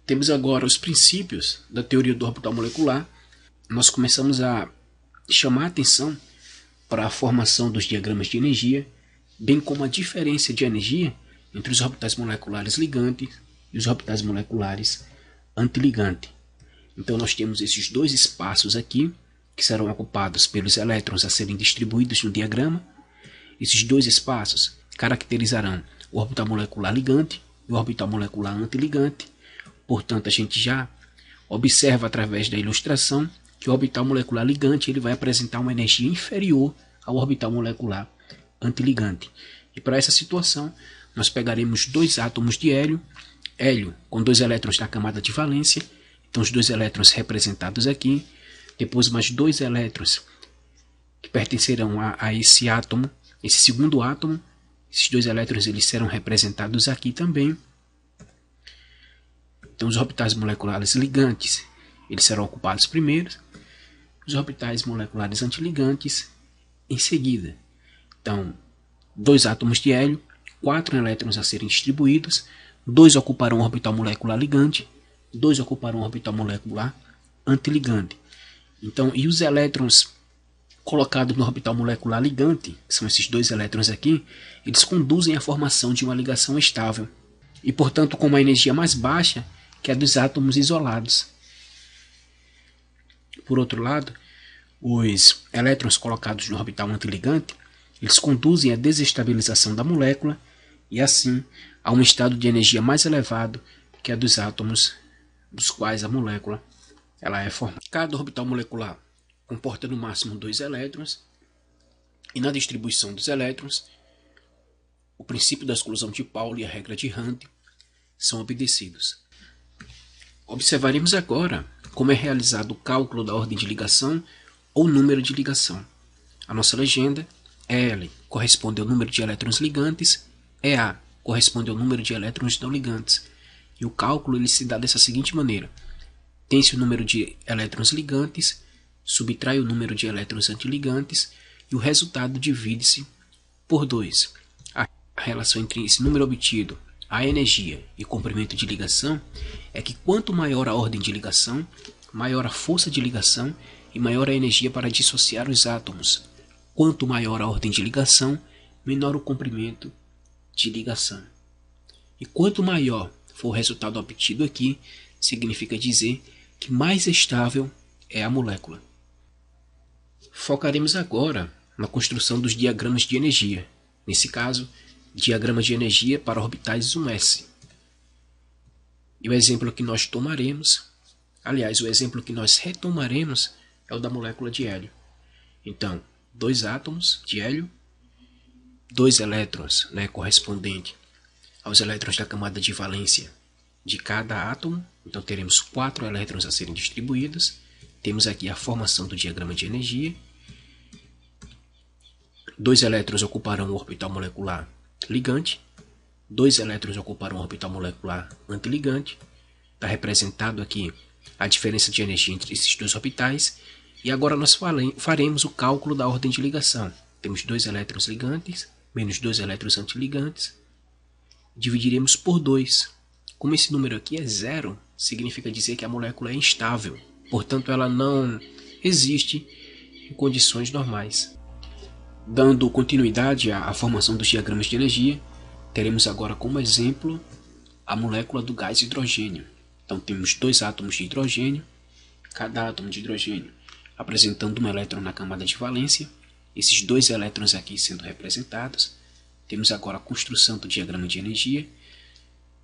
Temos agora os princípios da teoria do orbital molecular. Nós começamos a chamar a atenção para a formação dos diagramas de energia, bem como a diferença de energia entre os orbitais moleculares ligantes e os orbitais moleculares antiligantes. Então nós temos esses dois espaços aqui, que serão ocupados pelos elétrons a serem distribuídos no diagrama. Esses dois espaços caracterizarão o orbital molecular ligante e o orbital molecular antiligante. Portanto, a gente já observa através da ilustração que o orbital molecular ligante ele vai apresentar uma energia inferior ao orbital molecular antiligante. E para essa situação, nós pegaremos dois átomos de hélio com dois elétrons na camada de valência. Então, os dois elétrons representados aqui. Depois, mais dois elétrons que pertencerão a esse átomo, esse segundo átomo. Esses dois elétrons eles serão representados aqui também. Então, os orbitais moleculares ligantes eles serão ocupados primeiro. Os orbitais moleculares antiligantes em seguida. Então, dois átomos de hélio, 4 elétrons a serem distribuídos. 2 ocuparão o orbital molecular ligante, 2 ocuparão o orbital molecular antiligante. Então, e os elétrons colocados no orbital molecular ligante, que são esses dois elétrons aqui, eles conduzem à formação de uma ligação estável. E, portanto, com uma energia mais baixa que a dos átomos isolados. Por outro lado, os elétrons colocados no orbital antiligante, eles conduzem à desestabilização da molécula e, assim, a um estado de energia mais elevado que a dos átomos dos quais a molécula ela é formada. Cada orbital molecular comporta no máximo 2 elétrons e na distribuição dos elétrons, o princípio da exclusão de Pauli e a regra de Hund são obedecidos. Observaremos agora como é realizado o cálculo da ordem de ligação ou número de ligação. A nossa legenda é L, corresponde ao número de elétrons ligantes, A, corresponde ao número de elétrons não ligantes. E o cálculo ele se dá dessa seguinte maneira. Tem-se o número de elétrons ligantes, subtrai o número de elétrons antiligantes e o resultado divide-se por 2. A relação entre esse número obtido, a energia e comprimento de ligação é que quanto maior a ordem de ligação, maior a força de ligação e maior a energia para dissociar os átomos. Quanto maior a ordem de ligação, menor o comprimento de ligação. E quanto maior for o resultado obtido aqui, significa dizer que mais estável é a molécula. Focaremos agora na construção dos diagramas de energia. Nesse caso, diagrama de energia para orbitais 1s. E o exemplo que nós tomaremos, aliás, o exemplo que nós retomaremos é o da molécula de hélio. Então, 2 átomos de hélio, 2 elétrons, correspondente aos elétrons da camada de valência de cada átomo. Então teremos 4 elétrons a serem distribuídos. Temos aqui a formação do diagrama de energia. 2 elétrons ocuparão o orbital molecular ligante. 2 elétrons ocuparão o orbital molecular antiligante. Está representado aqui a diferença de energia entre esses dois orbitais. E agora nós faremos o cálculo da ordem de ligação. Temos 2 elétrons ligantes, menos 2 elétrons antiligantes. Dividiremos por 2. Como esse número aqui é 0, significa dizer que a molécula é instável. Portanto, ela não existe em condições normais. Dando continuidade à formação dos diagramas de energia, teremos agora como exemplo a molécula do gás hidrogênio. Então temos 2 átomos de hidrogênio, cada átomo de hidrogênio apresentando um elétron na camada de valência, esses 2 elétrons aqui sendo representados. Temos agora a construção do diagrama de energia.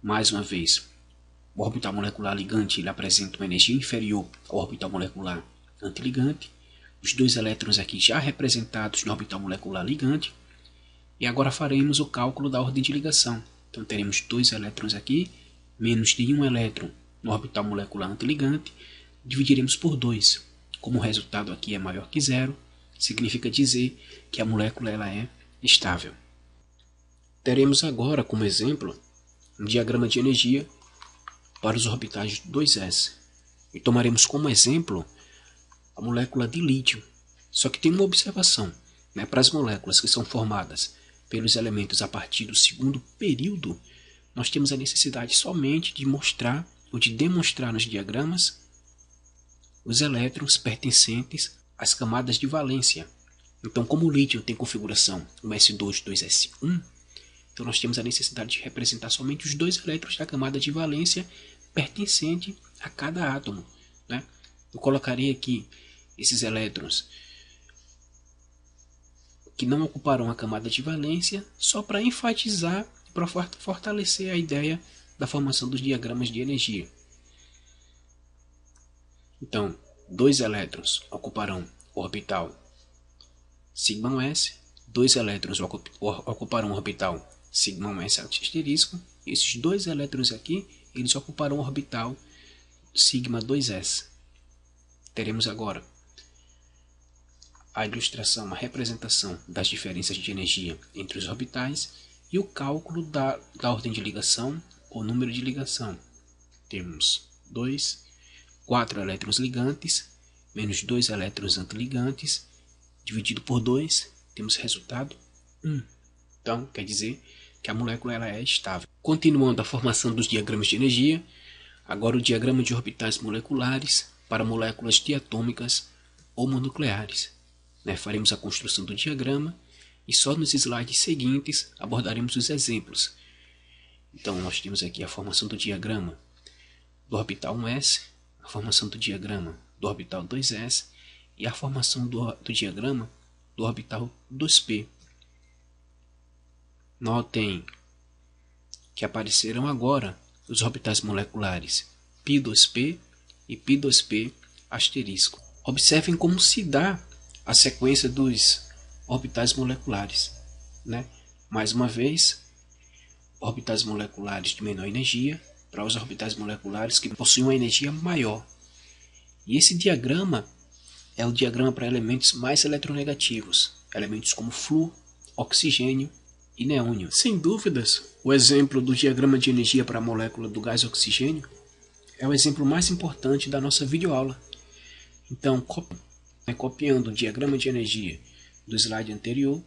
Mais uma vez, o orbital molecular ligante ele apresenta uma energia inferior ao orbital molecular antiligante. Os 2 elétrons aqui já representados no orbital molecular ligante. E agora faremos o cálculo da ordem de ligação. Então teremos 2 elétrons aqui, menos de 1 elétron no orbital molecular antiligante. Dividiremos por 2. Como o resultado aqui é maior que 0, significa dizer que a molécula ela é estável. Teremos agora como exemplo um diagrama de energia para os orbitais 2s. E tomaremos como exemplo a molécula de lítio. Só que tem uma observação, para as moléculas que são formadas pelos elementos a partir do segundo período, nós temos a necessidade somente de mostrar o de demonstrar nos diagramas os elétrons pertencentes às camadas de valência. Então, como o lítio tem configuração 1s2, 2s1, então nós temos a necessidade de representar somente os 2 elétrons da camada de valência pertencente a cada átomo, né? Eu colocarei aqui esses elétrons que não ocuparão a camada de valência só para enfatizar e para fortalecer a ideia da formação dos diagramas de energia. Então, 2 elétrons ocuparão o orbital σs, 2 elétrons ocuparão o orbital σs asterisco, e esses 2 elétrons aqui, eles ocuparão o orbital σ2s. Teremos agora a ilustração, a representação das diferenças de energia entre os orbitais e o cálculo da ordem de ligação ou número de ligação. Temos 4 elétrons ligantes menos 2 elétrons antiligantes, dividido por 2, temos resultado 1. Então, quer dizer que a molécula ela é estável. Continuando a formação dos diagramas de energia, agora o diagrama de orbitais moleculares para moléculas diatômicas ou mononucleares. Faremos a construção do diagrama e só nos slides seguintes abordaremos os exemplos. Então, nós temos aqui a formação do diagrama do orbital 1s, a formação do diagrama do orbital 2s e a formação do diagrama do orbital 2p. Notem que aparecerão agora os orbitais moleculares π2p e π2p asterisco. Observem como se dá a sequência dos orbitais moleculares, Mais uma vez, orbitais moleculares de menor energia para os orbitais moleculares que possuem uma energia maior. E esse diagrama é o diagrama para elementos mais eletronegativos, elementos como flúor, oxigênio e neônio. Sem dúvidas, o exemplo do diagrama de energia para a molécula do gás oxigênio é o exemplo mais importante da nossa videoaula. Então, copiando o diagrama de energia do slide anterior,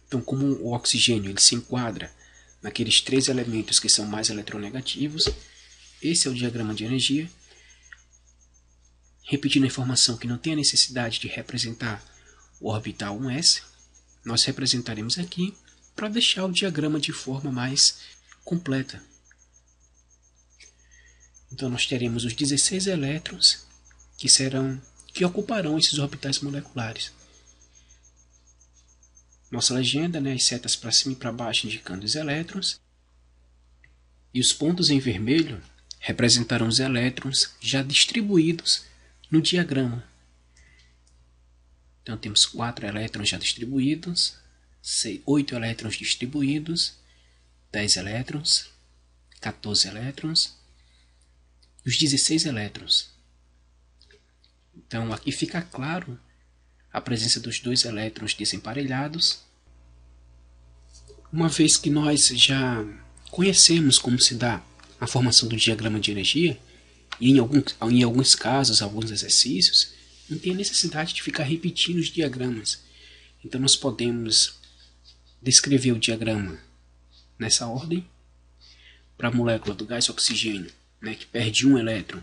então, como o oxigênio ele se enquadra naqueles 3 elementos que são mais eletronegativos, esse é o diagrama de energia. Repetindo a informação que não tem a necessidade de representar o orbital 1s, nós representaremos aqui para deixar o diagrama de forma mais completa. Então nós teremos os 16 elétrons que ocuparão esses orbitais moleculares. Nossa legenda, as setas para cima e para baixo indicando os elétrons. E os pontos em vermelho representarão os elétrons já distribuídos no diagrama. Então temos 4 elétrons já distribuídos, 8 elétrons distribuídos, 10 elétrons, 14 elétrons e os 16 elétrons. Então aqui fica claro a presença dos 2 elétrons desemparelhados, uma vez que nós já conhecemos como se dá a formação do diagrama de energia, e em alguns casos, alguns exercícios, não tem a necessidade de ficar repetindo os diagramas. Então nós podemos descrever o diagrama nessa ordem. Para a molécula do gás oxigênio, que perde um elétron,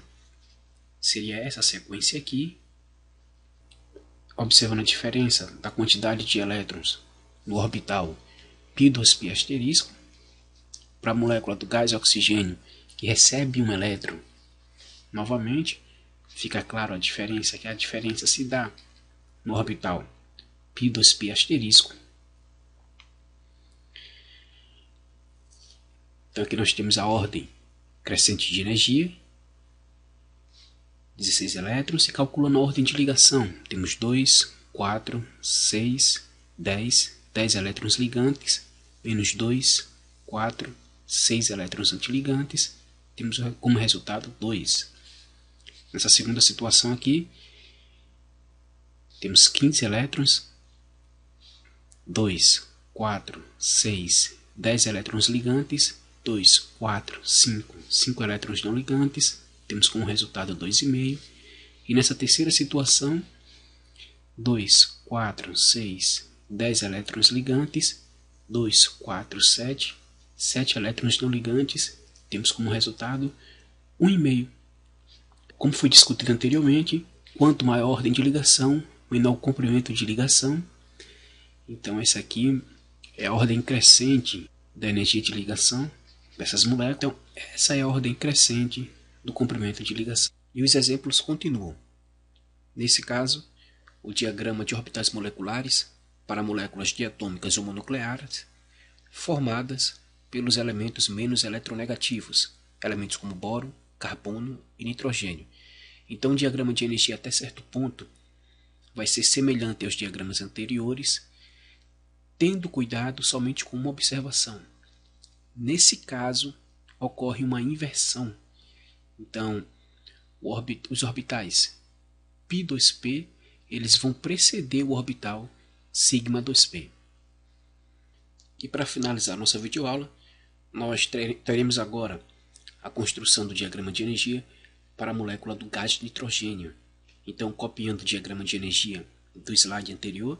seria essa sequência aqui. Observando a diferença da quantidade de elétrons no orbital π2p asterisco. Para a molécula do gás oxigênio, que recebe um elétron, novamente, fica claro a diferença, que a diferença se dá no orbital π2p asterisco. Então aqui nós temos a ordem crescente de energia, 16 elétrons, e calculando a ordem de ligação, temos 2, 4, 6, 10 elétrons ligantes, menos 2, 4, 6 elétrons antiligantes, temos como resultado 2. Nessa segunda situação aqui, temos 15 elétrons, 2, 4, 6, 10 elétrons ligantes, 2, 4, 5 elétrons não ligantes, temos como resultado 2,5. E nessa terceira situação, 2, 4, 6, 10 elétrons ligantes, 2, 4, 7, 7 elétrons não ligantes, temos como resultado 1,5. Como foi discutido anteriormente, quanto maior a ordem de ligação, menor o comprimento de ligação. Então essa aqui é a ordem crescente da energia de ligação dessas moléculas. Então essa é a ordem crescente do comprimento de ligação. E os exemplos continuam. Nesse caso, o diagrama de orbitais moleculares para moléculas diatômicas ou mononucleares formadas pelos elementos menos eletronegativos, elementos como boro, carbono e nitrogênio. Então o diagrama de energia até certo ponto vai ser semelhante aos diagramas anteriores, tendo cuidado somente com uma observação. Nesse caso, ocorre uma inversão. Então, os orbitais π2p eles vão preceder o orbital σ2p. E para finalizar nossa videoaula, nós teremos agora a construção do diagrama de energia para a molécula do gás de nitrogênio. Então, copiando o diagrama de energia do slide anterior,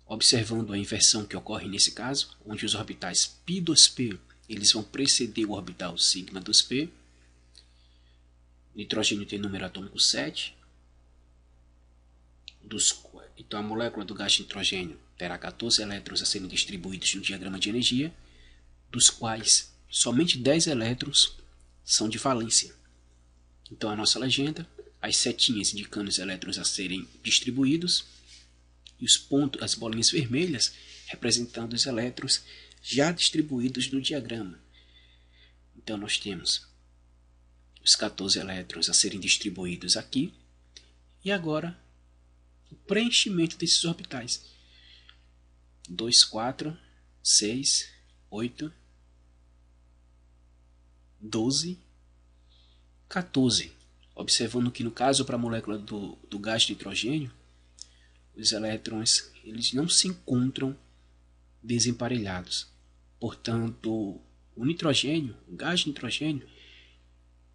observando a inversão que ocorre nesse caso, onde os orbitais π2p eles vão preceder o orbital σ2p. Nitrogênio tem número atômico 7. Então a molécula do gás de nitrogênio terá 14 elétrons a serem distribuídos no diagrama de energia, dos quais somente 10 elétrons são de valência. Então a nossa legenda, as setinhas indicando os elétrons a serem distribuídos, e os pontos, as bolinhas vermelhas, representando os elétrons já distribuídos no diagrama. Então nós temos os 14 elétrons a serem distribuídos aqui, e agora o preenchimento desses orbitais. 2, 4, 6, 8, 12, 14. Observando que no caso para a molécula do gás de nitrogênio, os elétrons eles não se encontram desemparelhados. Portanto, o nitrogênio, o gás de nitrogênio,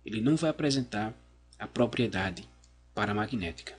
ele não vai apresentar a propriedade paramagnética.